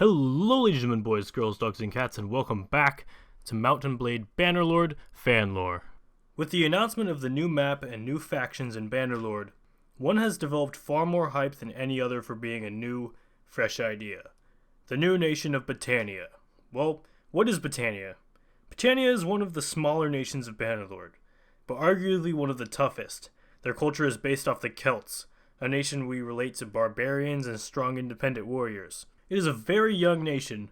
Hello ladies and gentlemen, boys, girls, dogs, and cats, and welcome back to Mount & Blade Bannerlord fan lore. With the announcement of the new map and new factions in Bannerlord, one has developed far more hype than any other for being a new, fresh idea. The new nation of Battania. Well, what is Battania? Battania is one of the smaller nations of Bannerlord, but arguably one of the toughest. Their culture is based off the Celts, a nation we relate to barbarians and strong independent warriors. It is a very young nation,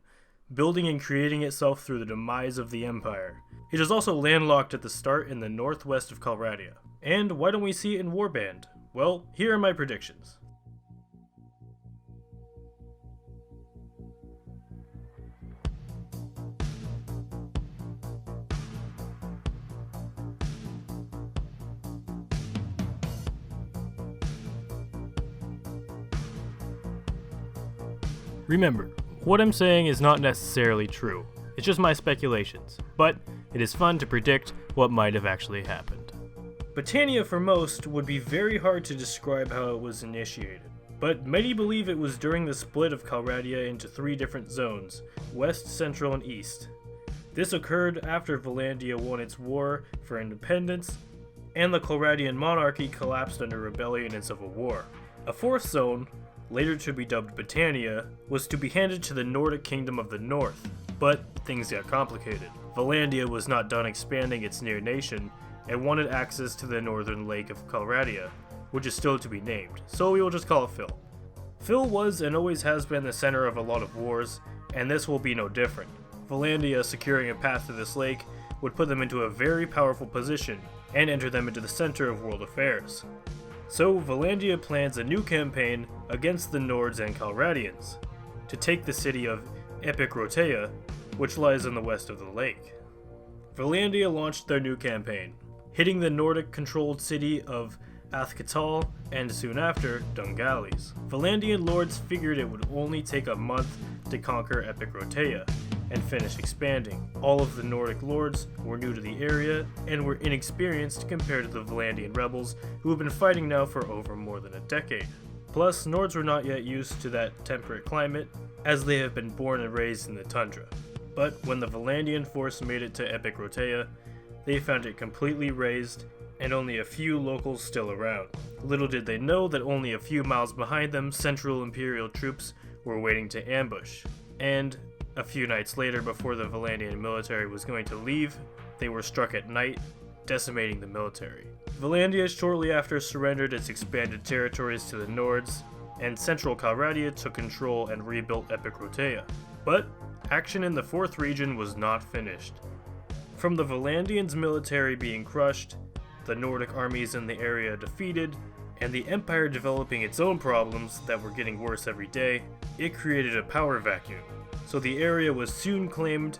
building and creating itself through the demise of the Empire. It is also landlocked at the start in the northwest of Calradia. And why don't we see it in Warband? Well, here are my predictions. Remember, what I'm saying is not necessarily true. It's just my speculations, but it is fun to predict what might have actually happened. Battania for most would be very hard to describe how it was initiated, but many believe it was during the split of Calradia into 3 different zones, west, central, and east. This occurred after Valandia won its war for independence, and the Calradian monarchy collapsed under rebellion and civil war. A 4th zone, later to be dubbed Battania, was to be handed to the Nordic Kingdom of the North, but things got complicated. Valandia was not done expanding its near nation, and wanted access to the northern lake of Calradia, which is still to be named, so we will just call it Phil. Phil was and always has been the center of a lot of wars, and this will be no different. Valandia securing a path to this lake would put them into a very powerful position, and enter them into the center of world affairs. So Valandia plans a new campaign against the Nords and Calradians, to take the city of RRRRRRREKOOOO, which lies in the west of the lake. Valandia launched their new campaign, hitting the Nordic-controlled city of Athkatal and soon after, Dungalis. Valandian lords figured it would only take a month to conquer RRRRRRREKOOOO and finish expanding. All of the Nordic lords were new to the area and were inexperienced compared to the Valandian rebels who have been fighting now for over more than a decade. Plus, Nords were not yet used to that temperate climate, as they have been born and raised in the tundra. But when the Valandian force made it to RRRRRRREKOOOO, they found it completely razed and only a few locals still around. Little did they know that only a few miles behind them, Central Imperial troops were waiting to ambush. And a few nights later, before the Valandian military was going to leave, they were struck at night, decimating the military. Valandia shortly after surrendered its expanded territories to the Nords, and Central Calradia took control and rebuilt RRRRRREKOOOO. But action in the 4th region was not finished. From the Valandians' military being crushed, the Nordic armies in the area defeated, and the Empire developing its own problems that were getting worse every day, it created a power vacuum. So the area was soon claimed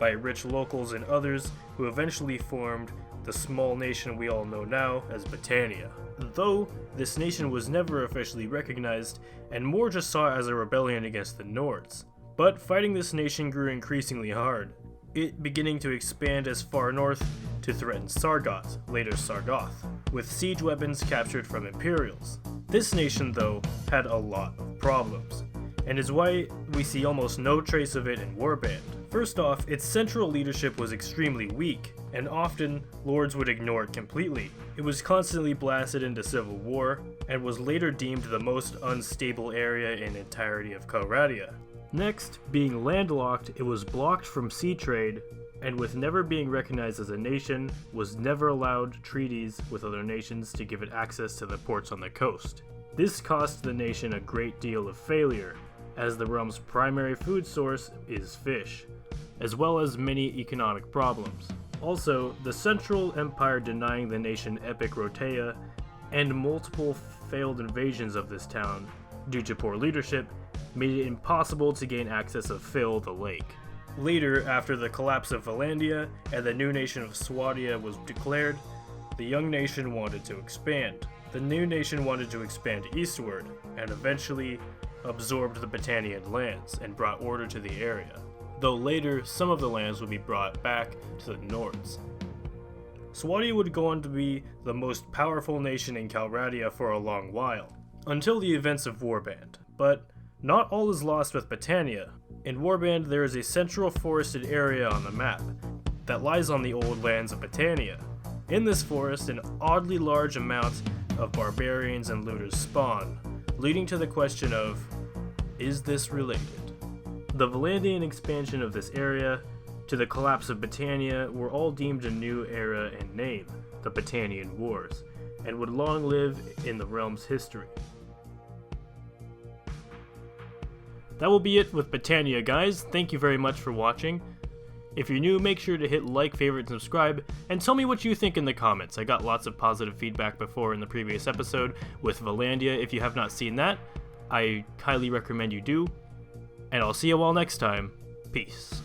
by rich locals and others who eventually formed the small nation we all know now as Battania. Though this nation was never officially recognized and more just saw as a rebellion against the Nords. But fighting this nation grew increasingly hard, it beginning to expand as far north to threaten Sargoth, later Sargoth, with siege weapons captured from Imperials. This nation though had a lot of problems, and is why we see almost no trace of it in Warband. First off, its central leadership was extremely weak, and often lords would ignore it completely. It was constantly blasted into civil war, and was later deemed the most unstable area in entirety of Calradia. Next, being landlocked, it was blocked from sea trade, and with never being recognized as a nation, was never allowed treaties with other nations to give it access to the ports on the coast. This cost the nation a great deal of failure, as the realm's primary food source is fish, as well as many economic problems. Also, the Central Empire denying the nation RRRRRREKOOOO and multiple failed invasions of this town due to poor leadership made it impossible to gain access of Phil the lake. Later, after the collapse of Valandia and the new nation of Swadia was declared, the young nation wanted to expand. The new nation wanted to expand eastward, and eventually absorbed the Battanian lands and brought order to the area, though later some of the lands would be brought back to the Nords. Swadia would go on to be the most powerful nation in Calradia for a long while, until the events of Warband. But not all is lost with Battania. In Warband, there is a central forested area on the map that lies on the old lands of Battania. In this forest, an oddly large amount of barbarians and looters spawn, leading to the question of, is this related? The Valandian expansion of this area to the collapse of Battania were all deemed a new era and name, the Battanian Wars, and would long live in the realm's history. That will be it with Battania, guys. Thank you very much for watching. If you're new, make sure to hit like, favorite, and subscribe, and tell me what you think in the comments. I got lots of positive feedback before in the previous episode with Valandia. If you have not seen that, I highly recommend you do. And I'll see you all next time. Peace.